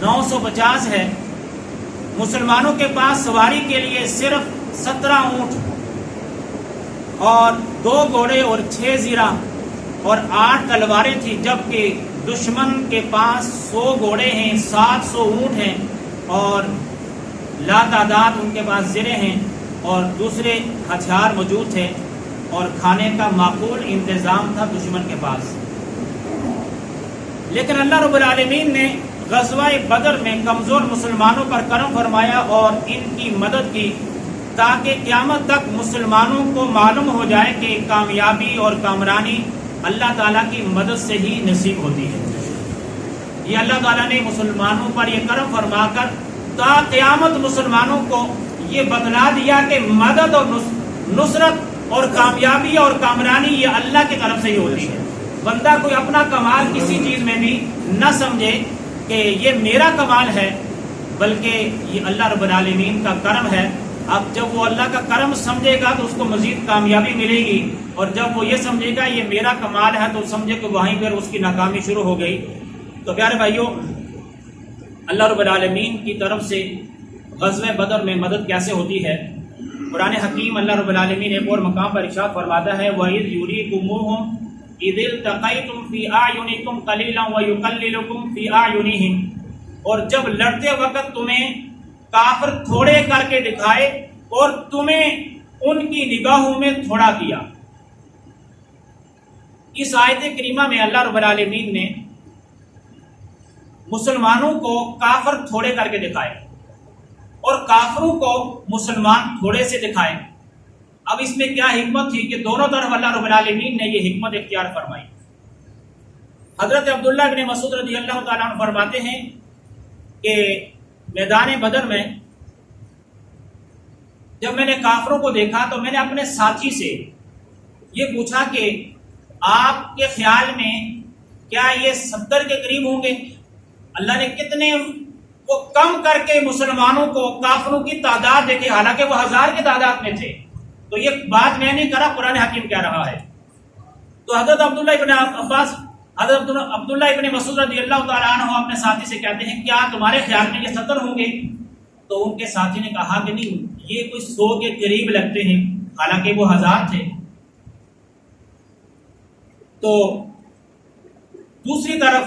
950 ہے، مسلمانوں کے پاس سواری کے لیے صرف 17 اونٹ اور 2 گھوڑے اور 6 زیرہ اور 8 تلواریں تھیں، جبکہ دشمن کے پاس 100 گھوڑے ہیں، 700 اونٹ ہیں اور لا تعداد ان کے پاس زرے ہیں اور دوسرے ہتھیار موجود تھے، اور کھانے کا معقول انتظام تھا دشمن کے پاس۔ لیکن اللہ رب العالمین نے غزوہ بدر میں کمزور مسلمانوں پر کرم فرمایا اور ان کی مدد کی، تاکہ قیامت تک مسلمانوں کو معلوم ہو جائے کہ کامیابی اور کامرانی اللہ تعالیٰ کی مدد سے ہی نصیب ہوتی ہے۔ یہ اللہ تعالیٰ نے مسلمانوں پر یہ کرم فرما کر تا قیامت مسلمانوں کو یہ بتلا دیا کہ مدد اور نصرت اور کامیابی اور کامرانی یہ اللہ کی طرف سے ہی ہوتی ہے۔ بندہ کوئی اپنا کمال کسی چیز میں بھی نہ سمجھے کہ یہ میرا کمال ہے، بلکہ یہ اللہ رب العالمین کا کرم ہے۔ اب جب وہ اللہ کا کرم سمجھے گا تو اس کو مزید کامیابی ملے گی، اور جب وہ یہ سمجھے گا یہ میرا کمال ہے تو سمجھے کہ وہیں پر اس کی ناکامی شروع ہو گئی۔ تو پیارے بھائیوں، اللہ رب العالمین کی طرف سے غزوہ بدر میں مدد کیسے ہوتی ہے؟ قرآن حکیم اللہ رب العالمین ایک اور مقام پر ارشاد فرماتا ہے وَإِذْ يُرِيكُمُوهُمْ إِذِ الْتَقَيْتُمْ فِي أَعْيُنِكُمْ قَلِيلًا وَيُقَلِّلُكُمْ فِي أَعْيُنِهِمْ، اور جب لڑتے وقت تمہیں کافر تھوڑے کر کے دکھائے اور تمہیں ان کی نگاہوں میں تھوڑا کیا۔ اس آیت کریمہ میں اللہ رب العالمین نے مسلمانوں کو کافر تھوڑے کر کے دکھائے اور کافروں کو مسلمان تھوڑے سے دکھائے۔ اب اس میں کیا حکمت تھی کہ دونوں طرف اللہ رب العالمین نے یہ حکمت اختیار فرمائی۔ حضرت عبداللہ بن مسعود رضی اللہ تعالیٰ عنہ فرماتے ہیں کہ میدان بدر میں جب میں نے کافروں کو دیکھا تو میں نے اپنے ساتھی سے یہ پوچھا کہ آپ کے خیال میں کیا یہ 70 کے قریب ہوں گے؟ اللہ نے کتنے وہ کم کر کے مسلمانوں کو کافروں کی تعداد دیکھے، حالانکہ وہ 1000 کی تعداد میں تھے۔ تو یہ بات میں نہیں کرا، قرآن حکیم کہہ رہا ہے۔ تو حضرت عبداللہ ابن عباس، حضرت عبداللہ ابن مسعود رضی اللہ تعالیٰ عنہ اپنے ساتھی سے کہتے ہیں کیا تمہارے خیال میں یہ 70 ہوں گے؟ تو ان کے ساتھی نے کہا کہ نہیں، یہ کوئی 100 کے قریب لگتے ہیں، حالانکہ وہ 1000 تھے۔ تو دوسری طرف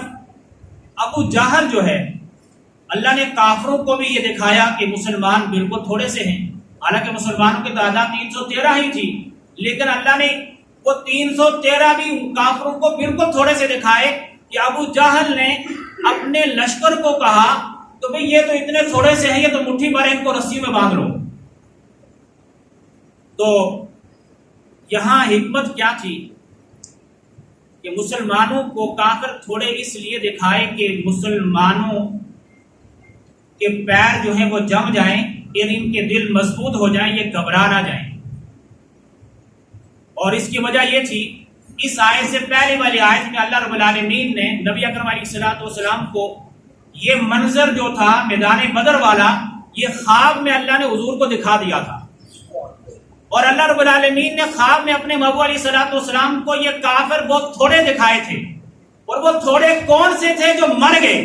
ابو جہل جو ہے، اللہ نے کافروں کو بھی یہ دکھایا کہ مسلمان بالکل تھوڑے سے ہیں، حالانکہ مسلمانوں کی تعداد 313 ہی تھی، لیکن اللہ نے وہ 313 بھی کافروں کو بالکل تھوڑے سے دکھائے کہ ابو جہل نے اپنے لشکر کو کہا تو بھئی یہ تو اتنے تھوڑے سے ہیں، یہ تو مٹھی بھر ان کو رسی میں باندھ لو۔ تو یہاں حکمت کیا تھی کہ مسلمانوں کو کافر تھوڑے اس لیے دکھائے کہ مسلمانوں کے پیر جو ہیں وہ جم جائیں، یعنی ان کے دل مضبوط ہو جائیں، یہ گھبرا نہ جائیں۔ اور اس کی وجہ یہ تھی، اس آیت سے پہلے والی آیت میں اللہ رب العالمین نے نبی اکرم علیہ الصلوۃ والسلام کو یہ منظر جو تھا میدان بدر والا، یہ خواب میں اللہ نے حضور کو دکھا دیا تھا، اور اللہ رب العالمین نے خواب میں اپنے محبوب علیہ الصلوۃ والسلام کو یہ کافر بہت تھوڑے دکھائے تھے، اور وہ تھوڑے کون سے تھے؟ جو مر گئے،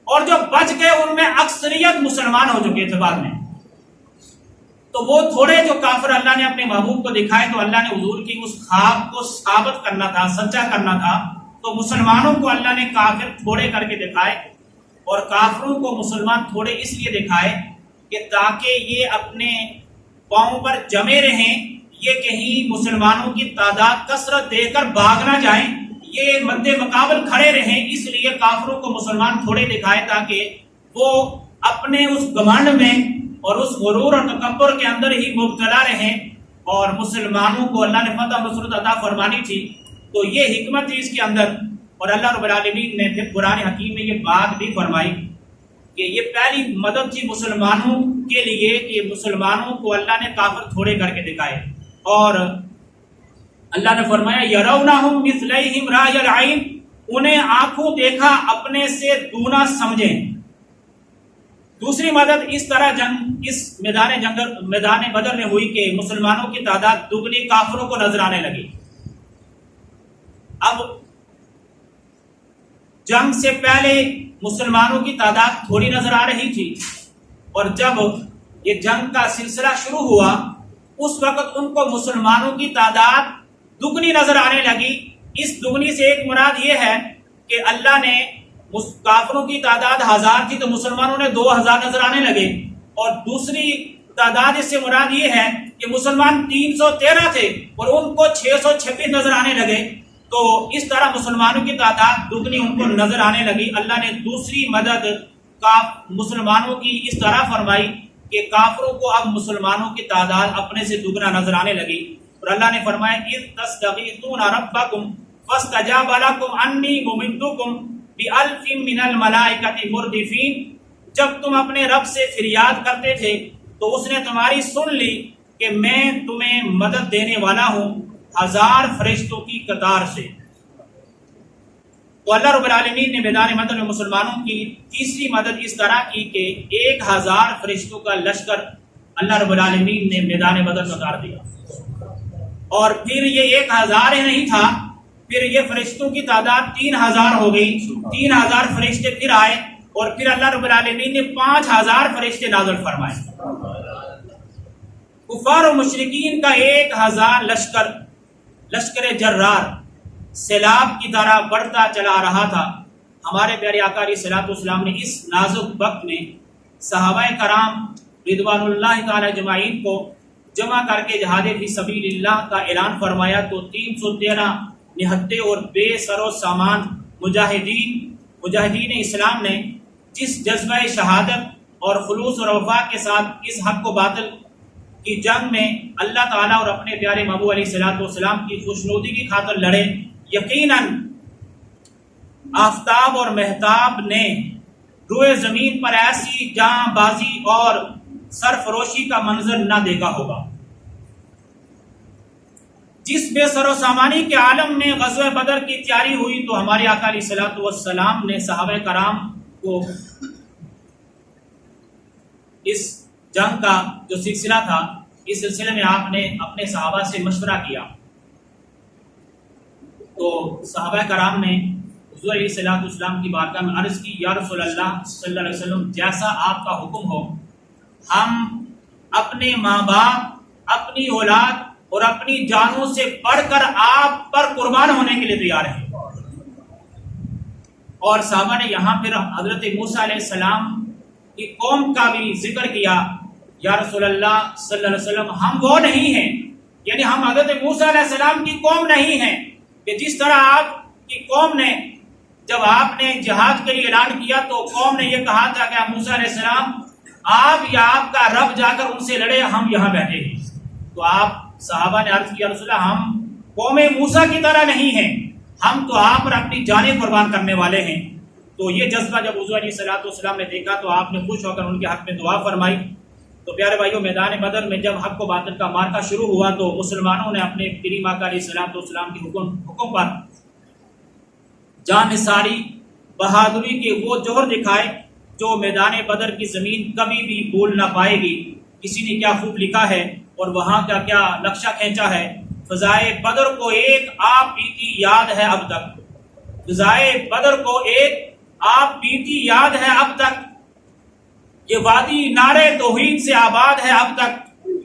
اور جو بچ گئے ان میں اکثریت مسلمان ہو چکے تھے بعد میں۔ تو وہ تھوڑے جو کافر اللہ نے اپنے محبوب کو دکھائے، تو اللہ نے حضور کی اس خواب کو ثابت کرنا تھا، سچا کرنا تھا، تو مسلمانوں کو اللہ نے کافر تھوڑے کر کے دکھائے، اور کافروں کو مسلمان تھوڑے اس لیے دکھائے کہ تاکہ یہ اپنے پاؤں پر جمے رہیں، یہ کہیں مسلمانوں کی تعداد کثرت دیکھ کر بھاگ نہ جائیں، یہ مد مقابل کھڑے رہیں، اس لیے کافروں کو مسلمان تھوڑے دکھائے تاکہ وہ اپنے اس گھمنڈ میں اور اس غرور اور تکبر کے اندر ہی مبتلا رہیں، اور مسلمانوں کو اللہ نے فتح نصرت عطا فرمانی تھی۔ تو یہ حکمت تھی اس کے اندر، اور اللہ رب العالمین نے پھر قرآن حکیم میں یہ بات بھی فرمائی کہ یہ پہلی مدد تھی مسلمانوں کے لیے کہ مسلمانوں کو اللہ نے کافر تھوڑے کر کے دکھائے، اور اللہ نے فرمایا یرونہم مثلیہم رأی العین، انہیں آنکھوں دیکھا اپنے سے دونا سمجھیں۔ دوسری مدد اس طرح اس میدان بدر میں ہوئی کہ مسلمانوں کی تعداد دگنی کافروں کو نظر آنے لگی۔ اب جنگ سے پہلے مسلمانوں کی تعداد تھوڑی نظر آ رہی تھی، اور جب یہ جنگ کا سلسلہ شروع ہوا اس وقت ان کو مسلمانوں کی تعداد دگنی نظر آنے لگی۔ اس دگنی سے ایک مراد یہ ہے کہ اللہ نے کافروں کی تعداد 1000 تھی تو مسلمانوں نے 2000 نظر آنے لگے، اور دوسری تعداد اس سے مراد یہ ہے کہ مسلمان 313 تھے اور ان کو 626 نظر آنے لگے، تو اس طرح مسلمانوں کی تعداد دگنی ان کو نظر آنے لگی۔ اللہ نے دوسری مدد مسلمانوں کی اس طرح فرمائی کہ کافروں کو اب مسلمانوں کی تعداد اپنے سے دگنا نظر آنے لگی، اور اللہ نے فرمایا اذ تستغیثون ربکم فاستجاب لکم انی ممدکم بألف من الملائکۃ مردفین، جب تم اپنے رب سے فریاد کرتے تھے تو اس نے تمہاری سن لی کہ میں تمہیں مدد دینے والا ہوں 1000 فرشتوں کی قطار سے۔ تو اللہ رب العالمین نے میدان بدر میں مسلمانوں کی تیسری مدد اس طرح کی کہ 1000 فرشتوں کا لشکر اللہ رب العالمین نے میدان بدر میں اتار دیا، اور پھر یہ 1000 ہی نہیں تھا، پھر یہ فرشتوں کی تعداد 3000 ہو گئی، 3000 فرشتے پھر آئے، اور پھر اللہ رب العالمین نے 5000 فرشتے نازل فرمائے۔ کفار و مشرکین کا 1000 لشکر جرار سیلاب کی طرح بڑھتا چلا رہا تھا۔ ہمارے پیارے آقا علیہ الصلوۃ والسلام نے اس نازک وقت میں صحابہ کرام رضوان اللہ تعالی اجمعین کو جمع کر کے جہاد فی سبیل اللہ کا اعلان فرمایا، تو 313 نہتے اور بے سر و سامان مجاہدین اسلام نے جس جذبہ شہادت اور خلوص اور وفا کے ساتھ اس حق و باطل کی جنگ میں اللہ تعالیٰ اور اپنے پیارے محبوب علیہ الصلوۃ والسلام کی خوشنودی کی خاطر لڑے، یقیناً آفتاب اور مہتاب نے روئے زمین پر ایسی جاں بازی اور سرفروشی کا منظر نہ دیکھا ہوگا۔ جس بے سر و سامانی کے عالم میں غزوہ بدر کی تیاری ہوئی تو ہمارے آقا علیہ الصلوۃ والسلام نے صحابہ کرام کو اس جنگ کا جو سلسلہ تھا، اس سلسلے میں آپ نے اپنے صحابہ سے مشورہ کیا، تو صحابہ کرام نے حضور علیہ الصلوۃ والسلام کی بارگاہ میں عرض کی، یا رسول اللہ صلی اللہ علیہ وسلم، جیسا آپ کا حکم ہو، ہم اپنے ماں باپ، اپنی اولاد اور اپنی جانوں سے بڑھ کر آپ پر قربان ہونے کے لیے تیار ہیں۔ اور صحابہ نے یہاں پھر حضرت موسیٰ علیہ السلام کی قوم کا بھی ذکر کیا، یا رسول اللہ صلی اللہ علیہ وسلم، ہم وہ نہیں ہیں، یعنی ہم حضرت موسیٰ علیہ السلام کی قوم نہیں ہیں کہ جس طرح آپ کی قوم نے جب آپ نے جہاد کے لیے اعلان کیا تو قوم نے یہ کہا تھا کہ موسیٰ علیہ السلام آپ یا آپ کا رب جا کر ان سے لڑے، ہم یہاں بیٹھے ہیں۔ تو آپ صحابہ نے عرض کیا، رسول اللہ ہم قوم موسیٰ کی طرح نہیں ہیں، ہم تو آپ پر اپنی جانیں قربان کرنے والے ہیں۔ تو یہ جذبہ جب حضور علیہ الصلوۃ والسلام نے دیکھا تو آپ نے خوش ہو کر ان کے حق میں دعا فرمائی۔ تو پیارے بھائیوں، میدان بدر میں جب حق و باطل کا معرکہ شروع ہوا تو مسلمانوں نے اپنے کریم آقا علیہ الصلوۃ والسلام کے حکم پر جان نثاری بہادری کے وہ جوہر دکھائے جو میدان بدر کی زمین کبھی بھی بھول نہ پائے گی۔ کسی نے کیا خوب لکھا ہے اور وہاں کا کیا نقشہ کھینچا ہے، فضائے بدر کو ایک آپ بیتی یاد ہے اب تک، فضائے بدر کو ایک آپ بیتی یاد ہے اب تک، یہ وادی نعرے توحید سے آباد ہے اب تک،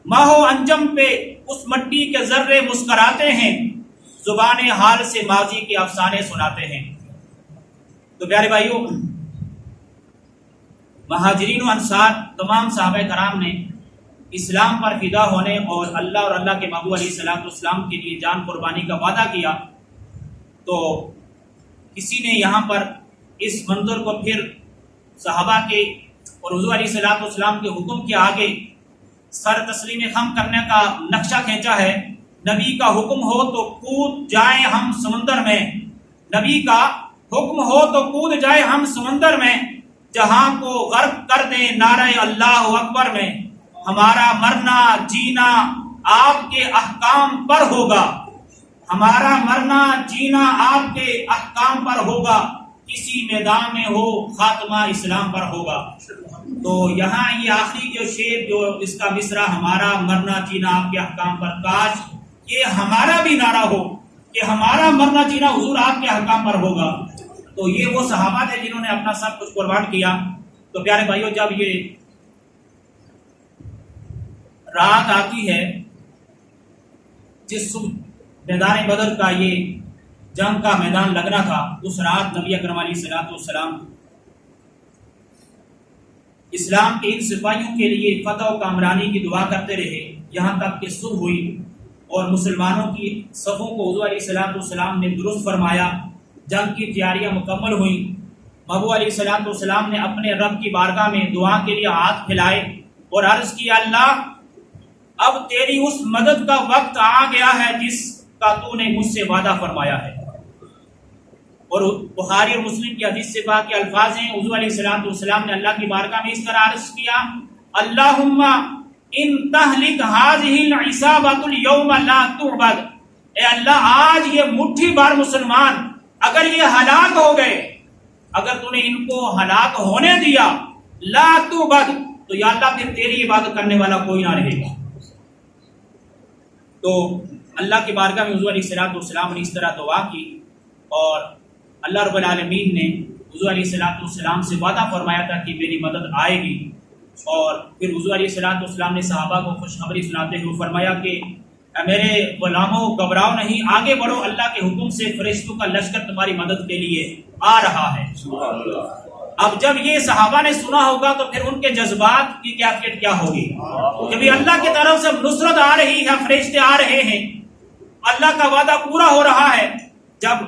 ماہ و انجم پہ اس مٹی کے ذرے مسکراتے ہیں، زبان حال سے ماضی کے افسانے سناتے ہیں۔ تو پیارے بھائیوں، مہاجرین و انصار تمام صحابہ کرام نے اسلام پر فدا ہونے اور اللہ کے محبوب علیہ الصلوۃ والسلام کے لیے جان قربانی کا وعدہ کیا، تو کسی نے یہاں پر اس منظر کو پھر صحابہ کے اور حضور علیہ الصلوۃ والسلام کے حکم کے آگے سر تسلیم خم کرنے کا نقشہ کھینچا ہے۔ نبی کا حکم ہو تو کود جائیں ہم سمندر میں، نبی کا حکم ہو تو کود جائیں ہم سمندر میں، جہاں کو غرق کر دیں نعرہ اللہ اکبر میں، ہمارا مرنا جینا آپ کے احکام پر ہوگا، ہمارا مرنا جینا آپ کے احکام پر ہوگا، کسی میدان میں ہو خاتمہ اسلام پر ہوگا۔ تو یہاں یہ آخری جو شعر جو اس کا مصرع، ہمارا مرنا جینا آپ کے احکام پر، کاش یہ ہمارا بھی نعرہ ہو کہ ہمارا مرنا جینا حضور آپ کے احکام پر ہوگا۔ تو یہ وہ صحابہ تھے جنہوں نے اپنا سب کچھ قربان کیا۔ تو پیارے بھائیوں، جب یہ رات آتی ہے جس میدان بدر کا یہ جنگ کا میدان لگنا تھا، اس رات نبی اکرم علیہ الصلوۃ والسلام اسلام کے ان سپاہیوں کے لیے فتح و کامرانی کی دعا کرتے رہے، یہاں تک کہ صبح ہوئی اور مسلمانوں کی صفوں کو حضور علیہ الصلوۃ والسلام نے درست فرمایا، جنگ کی تیاریاں مکمل ہوئیں۔ محبوب علیہ الصلوۃ والسلام نے اپنے رب کی بارگاہ میں دعا کے لیے ہاتھ پھیلائے اور عرض کیا، اللہ اب تیری اس مدد کا وقت آ گیا ہے جس کا تو نے مجھ سے وعدہ فرمایا ہے۔ اور بخاری اور مسلم کی حدیث سے پاک کے الفاظ ہیں، حضور علیہ الصلوۃ والسلام نے اللہ کی بارگاہ میں اس طرح عرض کیا، اللہم ان تہلک ہذہ العصابۃ اليوم لا تعبد، اے اللہ آج یہ مٹھی بھر مسلمان اگر یہ ہلاک ہو گئے، اگر تو نے ان کو ہلاک ہونے دیا، لا تعبد، تو یا اللہ پھر تیری عبادت کرنے والا کوئی نہ رہے گا۔ تو اللہ کی بارگاہ میں حضور علیہ الصلوۃ والسلام نے اس طرح دعا کی اور اللہ رب العالمین نے حضور علیہ الصلوۃ والسلام سے وعدہ فرمایا تھا کہ میری مدد آئے گی۔ اور پھر حضور علیہ الصلوۃ والسلام نے صحابہ کو خوشخبری سناتے ہوئے فرمایا کہ اے میرے غلاموں، گھبراؤ نہیں، آگے بڑھو، اللہ کے حکم سے فرشتوں کا لشکر تمہاری مدد کے لیے آ رہا ہے۔ اب جب یہ صحابہ نے سنا ہوگا تو پھر ان کے جذبات کی کیفیت کیا ہوگی؟ کہ اللہ کی طرف سے نصرت آ رہی ہے، فرشتے آ رہے ہیں، اللہ کا وعدہ پورا ہو رہا ہے۔ جب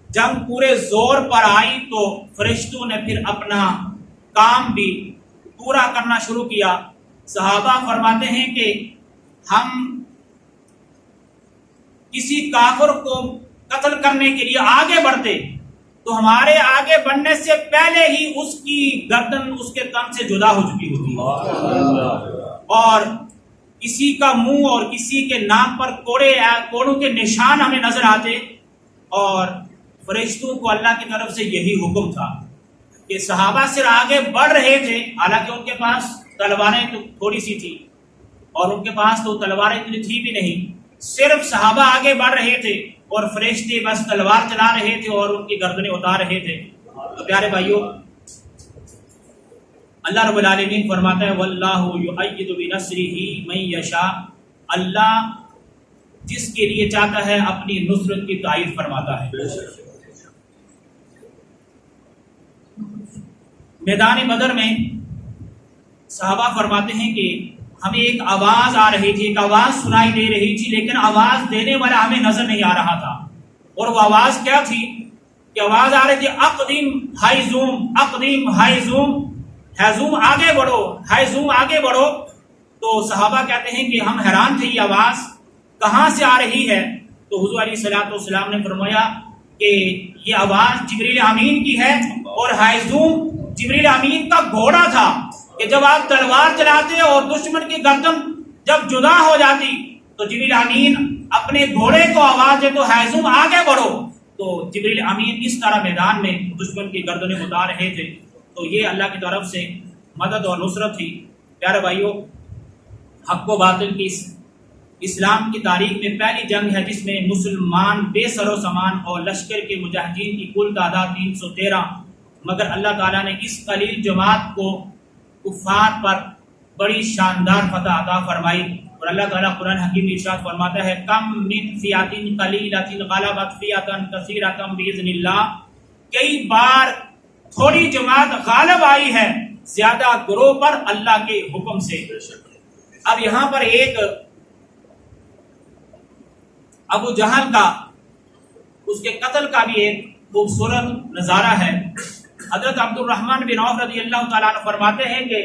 جنگ پورے زور پر آئی تو فرشتوں نے پھر اپنا کام بھی پورا کرنا شروع کیا۔ صحابہ فرماتے ہیں کہ ہم کسی کافر کو قتل کرنے کے لیے آگے بڑھتے تو ہمارے آگے بڑھنے سے پہلے ہی اس کی گردن اس کے تن سے جدا ہو چکی ہوتی اور کسی کا منہ اور کسی کے ناک پر کوڑوں کے نشان ہمیں نظر آتے۔ اور فرشتوں کو اللہ کی طرف سے یہی حکم تھا کہ صحابہ صرف آگے بڑھ رہے تھے، حالانکہ ان کے پاس تلواریں تو تھوڑی سی تھی اور ان کے پاس تو تلواریں اتنی تھی بھی نہیں، صرف صحابہ آگے بڑھ رہے تھے اور فرشتے بس تلوار چلا رہے تھے اور ان کی گردنیں اتار رہے تھے۔ تو پیارے بھائیوں، اللہ رب العالمین فرماتا ہے واللہ یؤید بنصرہ من یشاء، اللہ جس کے لیے چاہتا ہے اپنی نصرت کی تائید فرماتا ہے۔ میدان بدر میں صحابہ فرماتے ہیں کہ ہمیں ایک آواز آ رہی تھی، ایک آواز سنائی دے رہی تھی، لیکن آواز دینے والا ہمیں نظر نہیں آ رہا تھا۔ اور وہ آواز کیا تھی کہ آواز آ رہی تھی اقدم ہائزوم، اقدم ہائزوم، ہائزوم آگے بڑھو، ہائزوم آگے بڑھو۔ تو صحابہ کہتے ہیں کہ ہم حیران تھے، یہ آواز کہاں سے آ رہی ہے؟ تو حضور علیہ الصلوۃ والسلام نے فرمایا کہ یہ آواز جبریل امین کی ہے، اور ہائزوم جبریل امین کا گھوڑا تھا کہ جب آپ تلوار چلاتے اور دشمن کی گردن جب جدا ہو جاتی تو جبریل امین اپنے گھوڑے کو آواز دے تو ہائزوم آگے بڑھو۔ تو جبریل امین اس طرح میدان میں دشمن کی گردنیں اتار رہے تھے۔ تو یہ اللہ کی طرف سے مدد اور نصرت تھی۔ پیارے بھائیوں، حق و باطل کی اسلام کی تاریخ میں پہلی جنگ ہے جس میں مسلمان بے سر و سامان اور لشکر کے مجاہدین کی کل تعداد 313، مگر اللہ تعالیٰ نے اس قلیل جماعت کو کفار پر بڑی شاندار فتح عطا فرمائی۔ اور اللہ تعالیٰ قرآن حکیم میں ارشاد فرماتا ہے کم من فیات قلیلۃ غلبت فیۃ کثیرۃ باذن اللہ، کئی بار تھوڑی جماعت غالب آئی ہے زیادہ گروہ پر اللہ کے حکم سے۔ اب یہاں پر ایک ابو جہل کا، اس کے قتل کا بھی ایک خوبصورت نظارہ ہے۔ حضرت عبد الرحمن بن عوف رضی اللہ تعالیٰ عنہ فرماتے ہیں کہ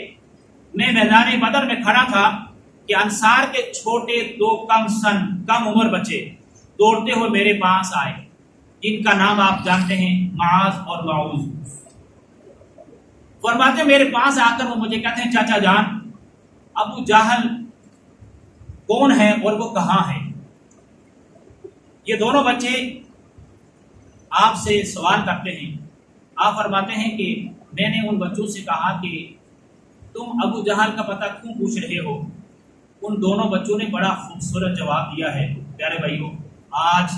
میں میدان بدر میں کھڑا تھا کہ انصار کے چھوٹے دو کم عمر بچے دوڑتے ہوئے میرے پاس آئے، جن کا نام آپ جانتے ہیں، معاذ اور معوذ۔ فرماتے میرے پاس آ کر وہ مجھے کہتے ہیں چاچا جان، ابو جہل کون ہے اور وہ کہاں ہے؟ یہ دونوں بچے آپ سے سوال کرتے ہیں۔ آپ فرماتے ہیں کہ میں نے ان بچوں سے کہا کہ تم ابو جہل کا پتہ کیوں پوچھ رہے ہو؟ ان دونوں بچوں نے بڑا خوبصورت جواب دیا ہے۔ پیارے بھائیوں، آج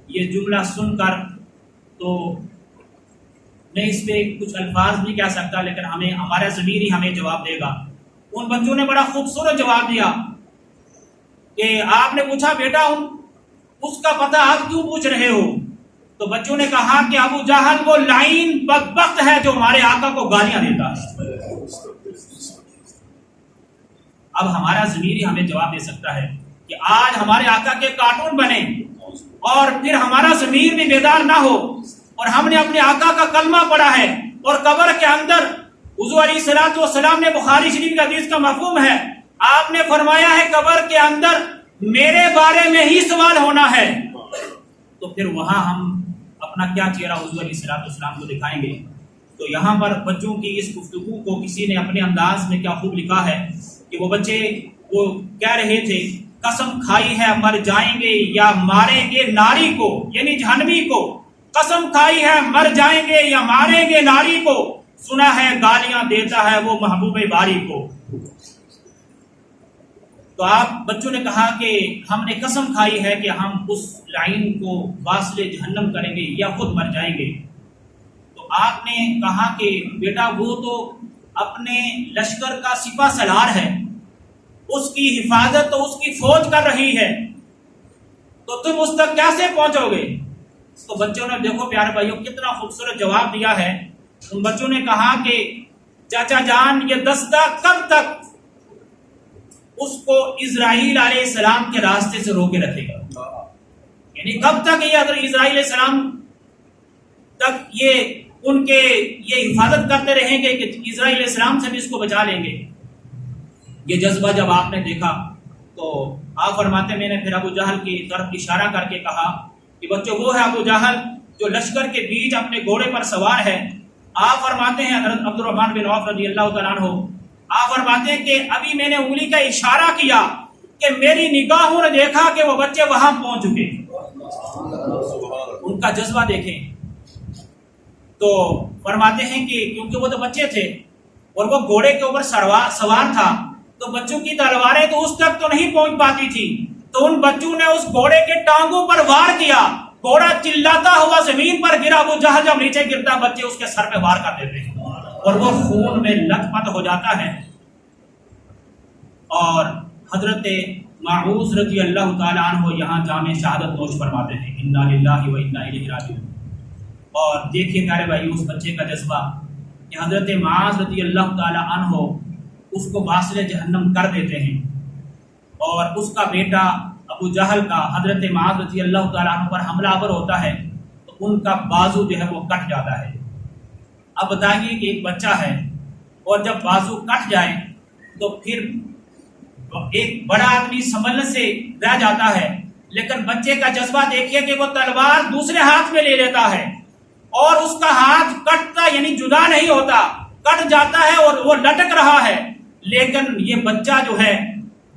یہ جملہ سن کر تو میں اس پہ کچھ الفاظ نہیں کہہ سکتا، لیکن ہمارا ضمیر ہی ہمیں جواب دے گا۔ ان بچوں نے بڑا خوبصورت جواب دیا کہ آپ نے پوچھا بیٹا اس کا پتہ آپ کیوں پوچھ رہے ہو؟ تو بچوں نے کہا کہ ابو جہل وہ لعین بدبخت ہے جو ہمارے آقا کو گالیاں دیتا ہے۔ اب ہمارا ضمیر ہی ہمیں جواب دے سکتا ہے کہ آج ہمارے آقا کے کارٹون بنے اور پھر ہمارا ضمیر بھی بیدار نہ ہو اور ہم نے اپنے آقا کا کلمہ پڑھا ہے اور قبر کے اندر حضور علیہ الصلوۃ والسلام نے بخاری شریف کی حدیث کا مفہوم ہے، آپ نے فرمایا ہے قبر کے اندر میرے بارے میں ہی سوال ہونا ہے، تو پھر وہاں ہم اپنا کیا چہرہ حضور علیہ الصلوۃ والسلام کو دکھائیں گے؟ تو یہاں پر بچوں کی اس گفتگو کو کسی نے اپنے انداز میں کیا خوب لکھا ہے کہ وہ بچے وہ کہہ رہے تھے قسم کھائی ہے مر جائیں گے یا ماریں گے ناری کو، یعنی جہنمی کو، قسم کھائی ہے مر جائیں گے یا ماریں گے ناری کو، سنا ہے گالیاں دیتا ہے وہ محبوب باری کو۔ تو آپ بچوں نے کہا کہ ہم نے قسم کھائی ہے کہ ہم اس لعین کو واصل جہنم کریں گے یا خود مر جائیں گے۔ تو آپ نے کہا کہ بیٹا وہ تو اپنے لشکر کا سپہ سالار ہے، اس کی حفاظت تو اس کی فوج کر رہی ہے، تو تم اس تک کیسے پہنچو گے؟ تو بچوں نے دیکھو پیارے بھائیوں کتنا خوبصورت جواب دیا ہے۔ ان بچوں نے کہا کہ چاچا جان یہ دستہ کب تک اس کو اسرائیل علیہ السلام کے راستے سے روکے رکھے گا، یعنی کب تک یہ اسرائیل علیہ السلام تک یہ ان کے یہ حفاظت کرتے رہیں گے کہ اسرائیل علیہ السلام سے بھی اس کو بچا لیں گے؟ یہ جذبہ جب آپ نے دیکھا تو آپ فرماتے میں نے پھر ابو جہل کی طرف اشارہ کر کے کہا کہ بچوں وہ ہے ابو جہل جو لشکر کے بیچ اپنے گھوڑے پر سوار ہے۔ آپ فرماتے ہیں حضرت عبد الرحمن بن عوف رضی اللہ تعالیٰ عنہ، آپ فرماتے ہیں کہ ابھی میں نے انگلی کا اشارہ کیا کہ میری نگاہوں نے دیکھا کہ وہ بچے وہاں پہنچ چکے۔ ان کا جذبہ دیکھیں۔ تو فرماتے ہیں کہ کیونکہ وہ تو بچے تھے اور وہ گھوڑے کے اوپر سوار تھا تو بچوں کی تلواریں تو اس تک تو نہیں پہنچ پاتی تھی، تو ان بچوں نے اس گھوڑے کے ٹانگوں پر وار کیا، گھوڑا چلاتا ہوا زمین پر گرا، ابو جہل جب نیچے گرتا بچے اس کے سر پہ وار کر دیتے ہیں اور وہ خون میں لت پت ہو جاتا ہے۔ اور حضرت معوذ رضی اللہ تعالیٰ عنہ یہاں جامع شہادت نوش فرماتے ہیں، انا للہ و انا الیہ راجعون۔ اور دیکھیے پیارے بھائی اس بچے کا جذبہ کہ حضرت معاذ رضی اللہ تعالیٰ عنہ اس کو واصل جہنم کر دیتے ہیں، اور اس کا بیٹا ابو جہل کا حضرت معاذ رضی اللہ تعالیٰ عنہ پر حملہ آور ہوتا ہے تو ان کا بازو جو ہے وہ کٹ جاتا ہے۔ اب بتائیے کہ ایک بچہ ہے اور جب بازو کٹ جائے تو پھر ایک بڑا آدمی سنبھلنے سے رہ جاتا ہے، لیکن بچے کا جذبہ دیکھیے کہ وہ تلوار دوسرے ہاتھ میں لے لیتا ہے اور اس کا ہاتھ کٹتا یعنی جدا نہیں ہوتا، کٹ جاتا ہے اور وہ لٹک رہا ہے، لیکن یہ بچہ جو ہے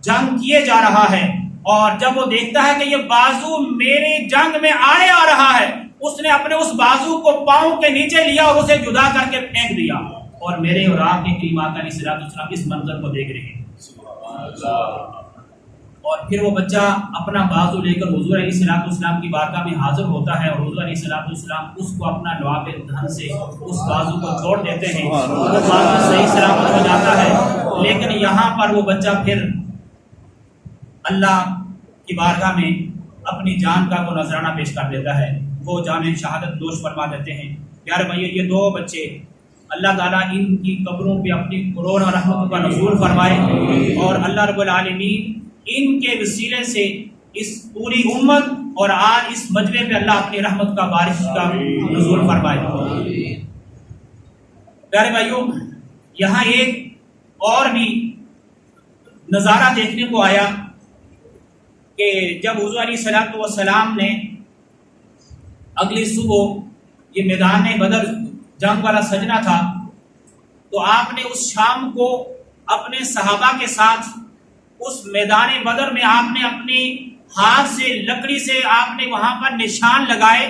جنگ کیے جا رہا ہے، اور جب وہ دیکھتا ہے کہ یہ بازو میری جنگ میں آڑے آ رہا ہے، اس نے اپنے اس بازو کو پاؤں کے نیچے لیا اور اسے جدا کر کے پھینک دیا، اور میرے اور آپ کے کلمات علیہ السلام اس منظر کو دیکھ رہے ہیں۔ اور پھر وہ بچہ اپنا بازو لے کر حضور علیہ السلام کی بارگاہ میں حاضر ہوتا ہے، اور حضور علیہ السلام اس کو اپنا لعاب دہن سے اس بازو کو چھوڑ دیتے ہیں، وہ بازو صحیح سلامت ہو جاتا ہے۔ لیکن یہاں پر وہ بچہ پھر اللہ کی بارگاہ میں اپنی جان کا وہ نذرانہ پیش کر دیتا ہے، وہ جامع شہادت نوش فرما دیتے ہیں۔ پیارے بھائیو یہ دو بچے اللہ تعالیٰ ان کی قبروں پہ اپنی قرون اور رحمت کا نزول فرمائے، اور اللہ رب العالمین ان کے وسیلے سے اس پوری امت اور آج اس مجمع پہ اللہ اپنی رحمت کا بارش کا نزول فرمائے۔ پیارے بھائیو یہاں ایک اور بھی نظارہ دیکھنے کو آیا کہ جب حضور علیہ السلام نے اگلی صبح یہ میدان بدر جنگ والا سجنا تھا، تو آپ نے اس شام کو اپنے صحابہ کے ساتھ اس میدان بدر میں آپ نے اپنی ہاتھ سے لکڑی سے آپ نے وہاں پر نشان لگائے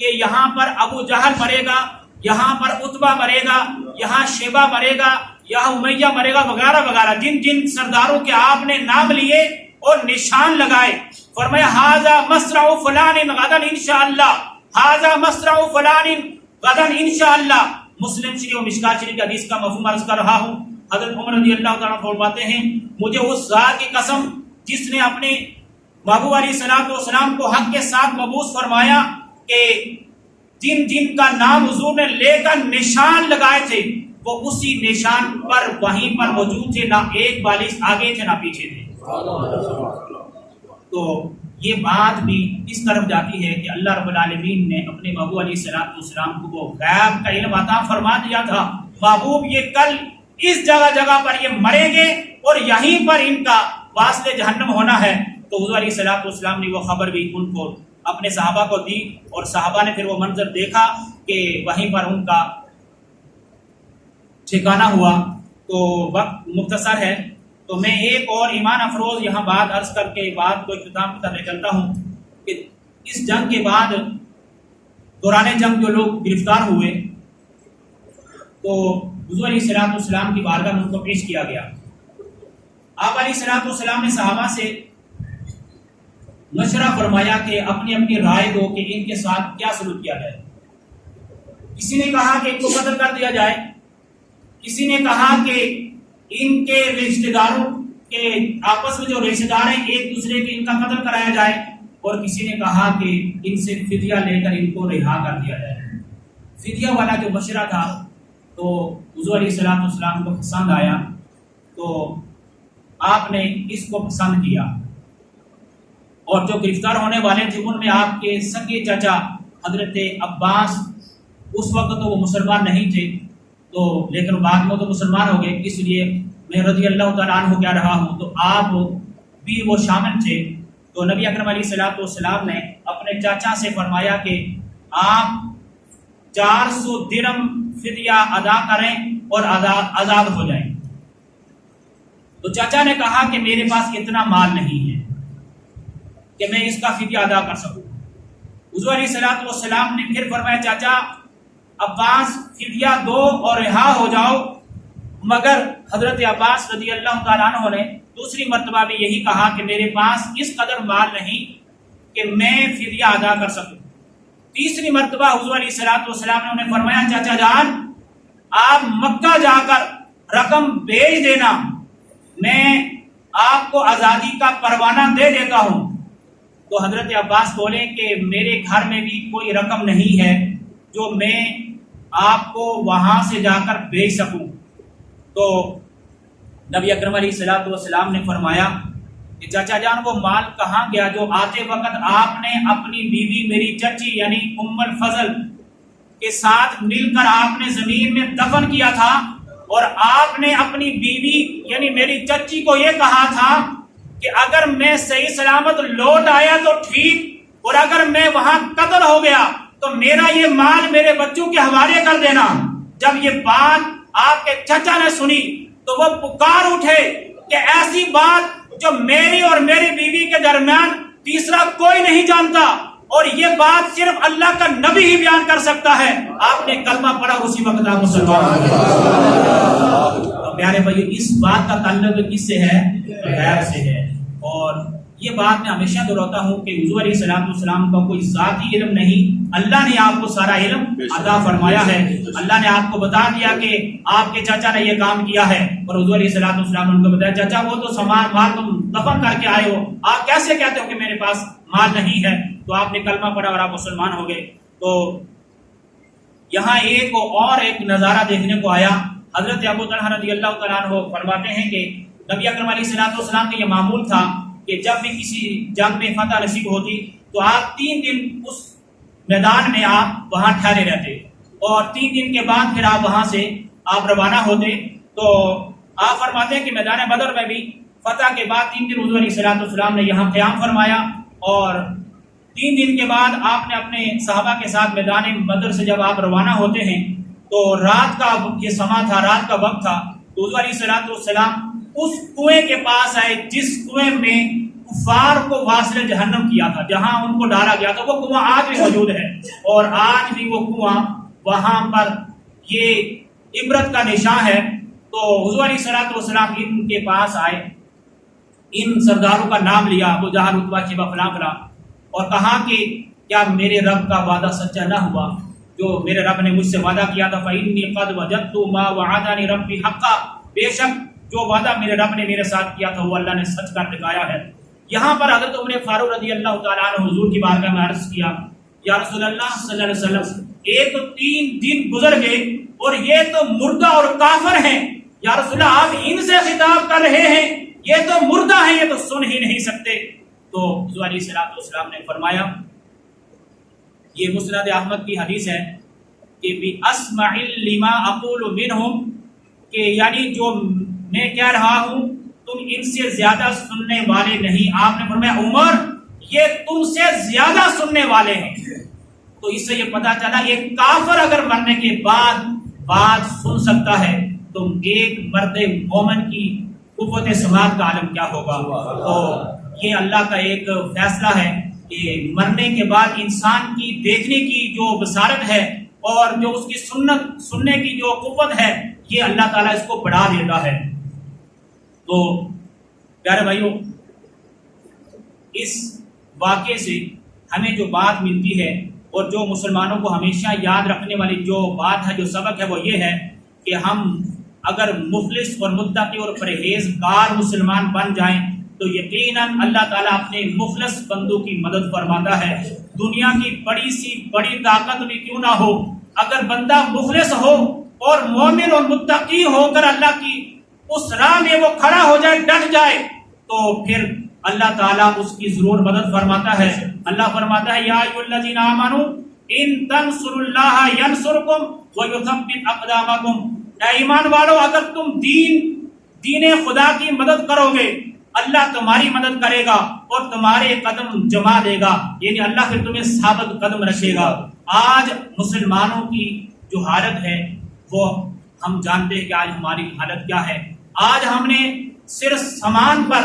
کہ یہاں پر ابو جہل مرے گا، یہاں پر عتبہ مرے گا، یہاں شیبہ مرے گا، یہاں امیہ مرے گا، وغیرہ وغیرہ، جن جن سرداروں کے آپ نے نام لیے اور نشان لگائے۔ فرمایا ھذا مصرع فلان غدا انشاءاللہ، ھذا مصرع فلان غدن انشاءاللہ۔ مسلم شریف و مشکات شریف کی حدیث کا مفہوم عرض کر رہا ہوں۔ حضرت عمر رضی اللہ تعالیٰ فرماتے ہیں مجھے اس ذات کی قسم جس نے اپنے محبوب علیہ الصلوۃ والسلام کو حق کے ساتھ مبعوث فرمایا کہ جن جن کا نام حضور نے لے کر نشان لگائے تھے وہ اسی نشان پر وہیں پر موجود تھے، نہ ایک بالش آگے تھے نہ پیچھے تھے۔ تو یہ بات بھی اس طرف جاتی ہے کہ اللہ رب العالمین نے اپنے محبوب علیہ الصلوۃ والسلام کو وہ غیب کا علم عطا فرما دیا تھا، محبوب یہ کل اس جگہ جگہ پر یہ مریں گے اور یہیں پر ان کا واصل جہنم ہونا ہے۔ تو حضور علیہ الصلوۃ والسلام نے وہ خبر بھی ان کو اپنے صحابہ کو دی، اور صحابہ نے پھر وہ منظر دیکھا کہ وہیں پر ان کا ٹھکانہ ہوا۔ تو وقت مختصر ہے، تو میں ایک اور ایمان افروز یہاں بات عرض کر کے بات کو اختتام کی طرف لے چلتا ہوں کہ اس جنگ کے بعد دوران جنگ جو لوگ گرفتار ہوئے تو حضور علیہ الصلوۃ والسلام کی بارگاہ میں ان کو پیش کیا گیا۔ آپ علیہ الصلوۃ والسلام نے صحابہ سے مشورہ فرمایا کہ اپنی اپنی رائے دو کہ ان کے ساتھ کیا سلوک کیا جائے۔ کسی نے کہا کہ ان کو قتل کر دیا جائے، کسی نے کہا کہ ان کے رشتہ داروں کے آپس میں جو رشتہ دار ہیں ایک دوسرے کے ان کا قتل کرایا جائے، اور کسی نے کہا کہ ان سے فدیہ لے کر ان کو رہا کر دیا جائے۔ فدیہ والا جو مشورہ تھا تو حضور علیہ الصلوۃ والسلام کو پسند آیا، تو آپ نے اس کو پسند کیا، اور جو گرفتار ہونے والے تھے ان میں آپ کے سگے چچا حضرت عباس، اس وقت تو وہ مسلمان نہیں تھے تو لیکن بعد میں تو مسلمان ہو گئے، اس لیے میں رضی اللہ تعالیٰ عنہ کہہ رہا ہوں، تو آپ بھی وہ شامل تھے۔ تو نبی اکرم علیہ الصلوۃ والسلام نے اپنے چاچا سے فرمایا کہ آپ 400 درہم فدیہ ادا کریں اور آزاد ہو جائیں۔ تو چاچا نے کہا کہ میرے پاس اتنا مال نہیں ہے کہ میں اس کا فدیہ ادا کر سکوں۔ حضور علیہ الصلوۃ والسلام نے پھر فرمایا چاچا عباس فدیہ دو اور رہا ہو جاؤ، مگر حضرت عباس رضی اللہ تعالیٰ عنہ نے دوسری مرتبہ بھی یہی کہا کہ میرے پاس اس قدر مال نہیں کہ میں فدیہ ادا کر سکوں۔ تیسری مرتبہ حضور علیہ الصلوۃ والسلام نے انہیں فرمایا چاچا جان آپ مکہ جا کر رقم بھیج دینا، میں آپ کو آزادی کا پروانہ دے دیتا ہوں۔ تو حضرت عباس بولے کہ میرے گھر میں بھی کوئی رقم نہیں ہے جو میں آپ کو وہاں سے جا کر بھیج سکوں۔ تو نبی اکرم علیہ الصلوۃ والسلام نے فرمایا کہ چاچا جان وہ مال کہاں گیا جو آتے وقت آپ نے اپنی بیوی میری چچی یعنی ام الفضل کے ساتھ مل کر آپ نے زمین میں دفن کیا تھا، اور آپ نے اپنی بیوی یعنی میری چچی کو یہ کہا تھا کہ اگر میں صحیح سلامت لوٹ آیا تو ٹھیک، اور اگر میں وہاں قتل ہو گیا تو میرا یہ مال میرے بچوں کے حوالے کر دینا۔ جب یہ بات آپ کے چچا نے سنی تو وہ پکار اٹھے کہ ایسی بات جو میری اور میری بیوی کے درمیان تیسرا کوئی نہیں جانتا، اور یہ بات صرف اللہ کا نبی ہی بیان کر سکتا ہے۔ آپ نے کلمہ پڑھا اور اسی وقت آپ مسلمان ہو گئے۔ پیارے بھائی اس بات کا تعلق کس سے ہے؟ غیب سے ہے۔ اور یہ بات میں ہمیشہ دہراتا ہوں کہ حضور علیہ الصلوۃ والسلام کا کوئی ذاتی علم نہیں، اللہ نے آپ کو سارا علم عطا فرمایا ہے۔ اللہ نے آپ کو بتا دیا کہ آپ کے چاچا نے یہ کام کیا ہے، اور حضور علیہ الصلوۃ والسلام نے ان کو بتایا چاچا وہ تو سامان مال تم دفن کر کے آئے ہو، آپ کیسے کہتے ہو کہ میرے پاس مال نہیں ہے؟ تو آپ نے کلمہ پڑھا اور آپ مسلمان ہو گئے۔ تو یہاں ایک نظارہ دیکھنے کو آیا۔ حضرت ابو طلحہ رضی اللہ تعالیٰ عنہ فرماتے ہیں کہ نبی اکرم علیہ الصلوۃ والسلام کا یہ معمول تھا کہ جب بھی کسی جنگ میں فتح نصیب ہوتی تو آپ 3 دن اس میدان میں آپ وہاں ٹھہرے رہتے، اور 3 دن کے بعد پھر آپ وہاں سے آپ روانہ ہوتے۔ تو آپ فرماتے ہیں کہ میدان بدر میں بھی فتح کے بعد 3 دن حضور علیہ الصلوۃ والسلام نے یہاں قیام فرمایا، اور 3 دن کے بعد آپ نے اپنے صحابہ کے ساتھ میدان بدر سے جب آپ روانہ ہوتے ہیں تو رات کا یہ سما تھا، رات کا وقت تھا، تو حضور علیہ الصلوۃ والسلام اس کنویں کے پاس آئے جس کنویں میں کفار کو واصل جہنم کیا تھا، جہاں ان کو ڈالا گیا تھا۔ وہ کنواں آج بھی موجود ہے، اور آج بھی وہ کنواں وہاں پر یہ عبرت کا نشان ہے۔ تو حضور علیہ الصلوۃ والسلام ان کے پاس آئے، ان سرداروں کا نام لیا، ابو جہل، عتبہ، شیبہ، فلاں فلاں، اور کہا کہ کیا میرے رب کا وعدہ سچا نہ ہوا؟ جو میرے رب نے مجھ سے وعدہ کیا تھا فَإِنِّي قَدْ وَجَدتُّ مَا وَعَدَنِي رَبِّي حَقًّا، بے شک جو وعدہ میرے رب نے میرے ساتھ کیا تھا وہ اللہ نے سچ کر دکھایا ہے۔ یہاں پر حضرت عمر فاروق رضی اللہ تعالیٰ عنہ حضور کی بارگاہ میں عرض کیا یا رسول اللہ صلی اللہ علیہ وسلم، ایک تو 3 دن گزر گئے اور یہ تو مردہ اور کافر ہیں، یا رسول اللہ آپ ان سے خطاب کر رہے ہیں، یہ تو مردہ ہیں، یہ تو سن ہی نہیں سکتے۔ تو حضور علیہ الصلوۃ والسلام نے فرمایا، یہ مسند احمد کی حدیث ہے کہ بِأَسْمَعِ لِمَا أَقُولُ مِنْهُمْ، کہ یعنی جو میں کہہ رہا ہوں تم ان سے زیادہ سننے والے نہیں۔ آپ نے فرمایا عمر یہ تم سے زیادہ سننے والے ہیں۔ تو اس سے یہ پتہ چلا ایک کافر اگر مرنے کے بعد بات سن سکتا ہے تو ایک مرد مومن کی قوت سماعت کا عالم کیا ہوگا۔ تو یہ اللہ کا ایک فیصلہ ہے کہ مرنے کے بعد انسان کی دیکھنے کی جو بصارت ہے اور جو اس کی سننے کی جو قوت ہے یہ اللہ تعالیٰ اس کو بڑھا دیتا ہے۔ تو پیارے بھائیوں، اس واقعے سے ہمیں جو بات ملتی ہے اور جو مسلمانوں کو ہمیشہ یاد رکھنے والی جو بات ہے، جو سبق ہے، وہ یہ ہے کہ ہم اگر مخلص اور متقی اور پرہیزگار مسلمان بن جائیں تو یقیناً اللہ تعالیٰ اپنے مخلص بندوں کی مدد فرماتا ہے۔ دنیا کی بڑی سی بڑی طاقت بھی کیوں نہ ہو، اگر بندہ مخلص ہو اور مومن اور متقی ہو کر اللہ کی اس راہ میں وہ کھڑا ہو جائے، ڈٹ جائے، تو پھر اللہ تعالیٰ اس کی ضرور مدد فرماتا ہے۔ اللہ فرماتا ہے یا ایھا الذین آمنوا ان تنصروا اللہ ینصرکم ویثبت اقدامکم، اے ایمان والو اگر تم دین خدا کی مدد کرو گے اللہ تمہاری مدد کرے گا اور تمہارے قدم جما دے گا، یعنی اللہ پھر تمہیں ثابت قدم رکھے گا۔ آج مسلمانوں کی جو حالت ہے وہ ہم جانتے ہیں کہ آج ہماری حالت کیا ہے۔ آج ہم نے صرف سامان پر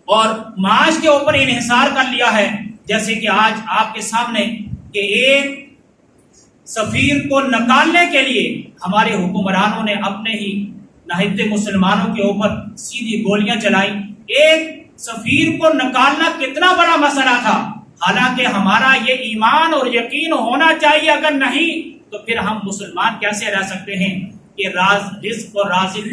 اور معاش کے اوپر انحصار کر لیا ہے، جیسے کہ آج آپ کے سامنے کہ ایک سفیر کو نکالنے کے لیے ہمارے حکمرانوں نے اپنے ہی نہتے مسلمانوں کے اوپر سیدھی گولیاں چلائیں۔ ایک سفیر کو نکالنا کتنا بڑا مسئلہ تھا، حالانکہ ہمارا یہ ایمان اور یقین ہونا چاہیے، اگر نہیں تو پھر ہم مسلمان کیسے رہ سکتے ہیں کہ رزق اور رازق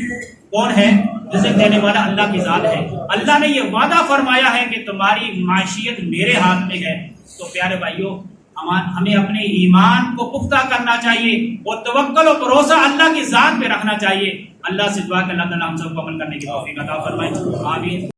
کون ہے؟ رزق دینے والا اللہ کی ذات ہے۔ اللہ نے یہ وعدہ فرمایا ہے کہ تمہاری معیشت میرے ہاتھ میں ہے۔ تو پیارے بھائیوں، ہمیں اپنے ایمان کو پختہ کرنا چاہیے اور توکل و بھروسہ اللہ کی ذات پہ رکھنا چاہیے۔ اللہ سے دعا کہ اللہ تعالیٰ ہم سب کو عمل کرنے کی توفیق عطا فرمائے، آمین۔